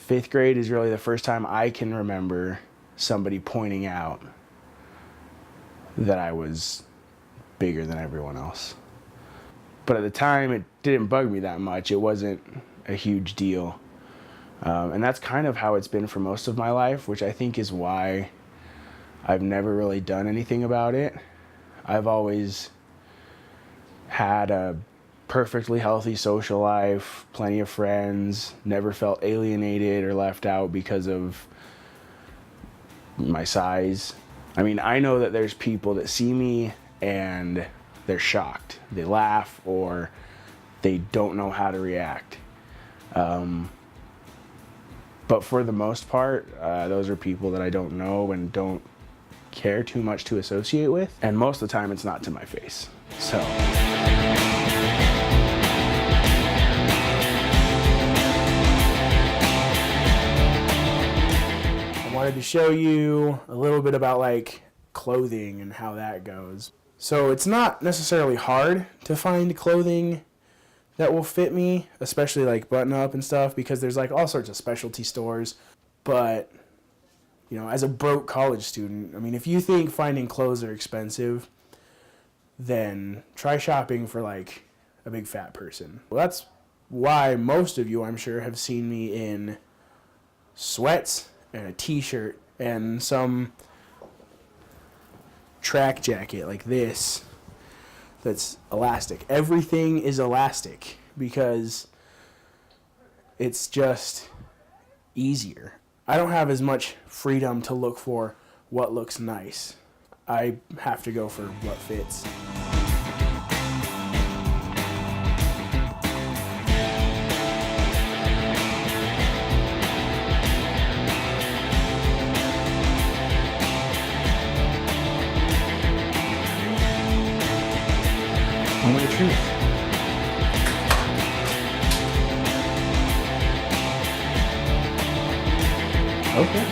Fifth grade is really the first time I can remember somebody pointing out that I was bigger than everyone else. But at the time, it didn't bug me that much. It wasn't a huge deal. And that's kind of how it's been for most of my life, which I think is why I've never really done anything about it. I've always had a perfectly healthy social life, plenty of friends, never felt alienated or left out because of my size. I mean, I know that there's people that see me and they're shocked. They laugh or they don't know how to react. But for the most part, those are people that I don't know and don't care too much to associate with. And most of the time, it's not to my face. So. I wanted to show you a little bit about like clothing and how that goes. So it's not necessarily hard to find clothing that will fit me, especially like button up and stuff, because there's like all sorts of specialty stores. But, you know, as a broke college student, I mean, if you think finding clothes are expensive, then try shopping for like a big fat person. Well, that's why most of you, I'm sure, have seen me in sweats and a t-shirt and some track jacket like this that's elastic. Everything is elastic because it's just easier. I don't have as much freedom to look for what looks nice. I have to go for what fits. Moment of truth. Okay.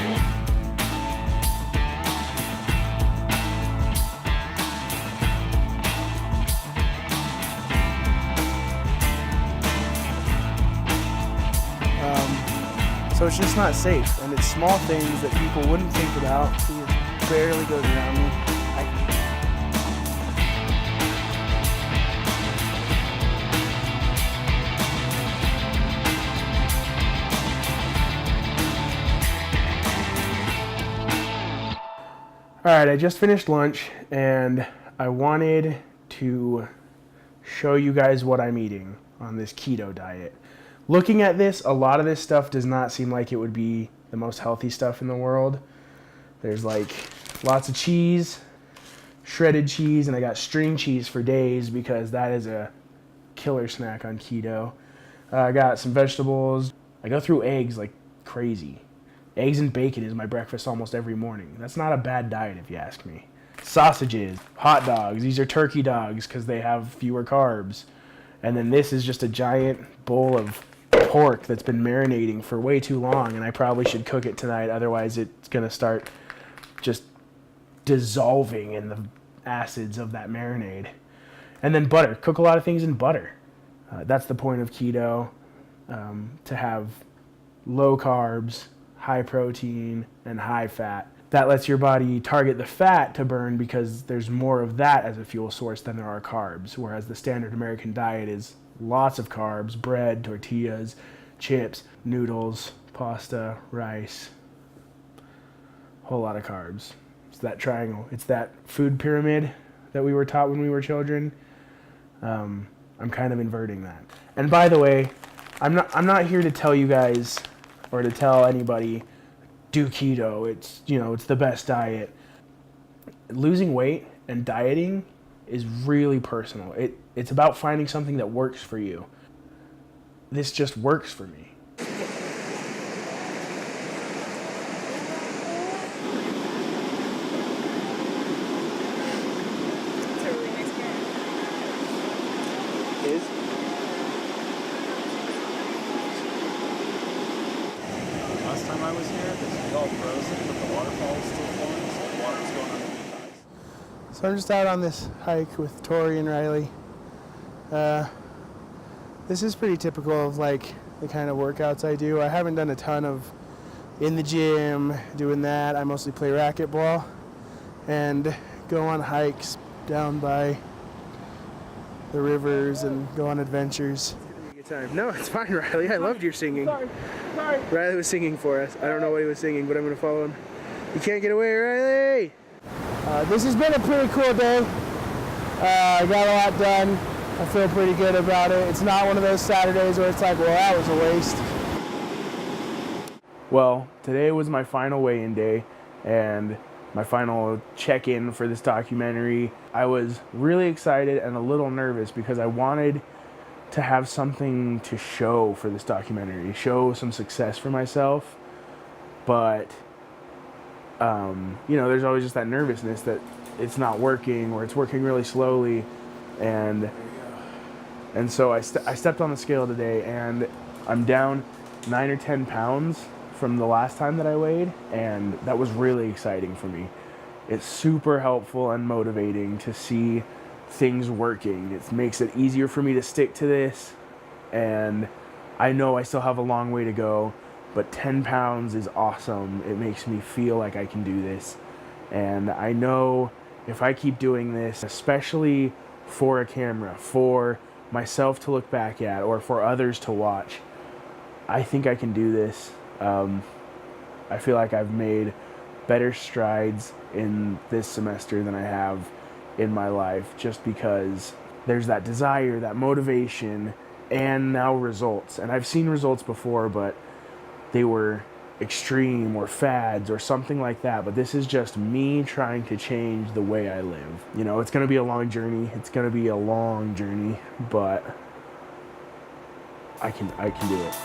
So it's just not safe, and it's small things that people wouldn't think about. It barely goes around me. Alright, I just finished lunch and I wanted to show you guys what I'm eating on this keto diet. Looking at this, a lot of this stuff does not seem like it would be the most healthy stuff in the world. There's like lots of cheese, shredded cheese, and I got string cheese for days because that is a killer snack on keto. I got some vegetables. I go through eggs like crazy. Eggs and bacon is my breakfast almost every morning. That's not a bad diet if you ask me. Sausages, hot dogs. These are turkey dogs because they have fewer carbs. And then this is just a giant bowl of pork that's been marinating for way too long, and I probably should cook it tonight, otherwise it's going to start just dissolving in the acids of that marinade. And then butter. Cook a lot of things in butter. That's the point of keto, to have low carbs, high protein, and high fat. That lets your body target the fat to burn because there's more of that as a fuel source than there are carbs, whereas the standard American diet is lots of carbs, bread, tortillas, chips, noodles, pasta, rice, whole lot of carbs. It's that triangle. It's that food pyramid that we were taught when we were children. I'm kind of inverting that. And by the way, I'm not here to tell you guys or to tell anybody, do keto, it's the best diet. Losing weight and dieting is really personal. It's about finding something that works for you. This just works for me. It's a really nice car. It is? Last time I was here, this was all frozen, but the waterfall was still flowing, so the water was going underneath us. So I'm just out on this hike with Tori and Riley. This is pretty typical of like the kind of workouts I do. I haven't done a ton of in the gym doing that. I mostly play racquetball and go on hikes down by the rivers and go on adventures. It's gonna be a good time. No, it's fine, Riley. I loved your singing. Sorry. Riley was singing for us. I don't know what he was singing, but I'm gonna follow him. You can't get away, Riley! This has been a pretty cool day. I got a lot done. I feel pretty good about it. It's not one of those Saturdays where it's like, well, that was a waste. Well, today was my final weigh-in day and my final check-in for this documentary. I was really excited and a little nervous because I wanted to have something to show for this documentary, show some success for myself. But, you know, there's always just that nervousness that it's not working or it's working really slowly. And so I stepped on the scale today and I'm down 9 or 10 pounds from the last time that I weighed, and that was really exciting for me. It's super helpful and motivating to see things working. It makes it easier for me to stick to this, and I know I still have a long way to go, but 10 pounds is awesome. It makes me feel like I can do this, and I know if I keep doing this, especially for a camera, for myself to look back at or for others to watch, I think I can do this. I feel like I've made better strides in this semester than I have in my life, just because there's that desire, that motivation, and now results. And I've seen results before, but they were extreme or fads or something like that. But this is just me trying to change the way I live. You know, it's going to be a long journey. But I can do it.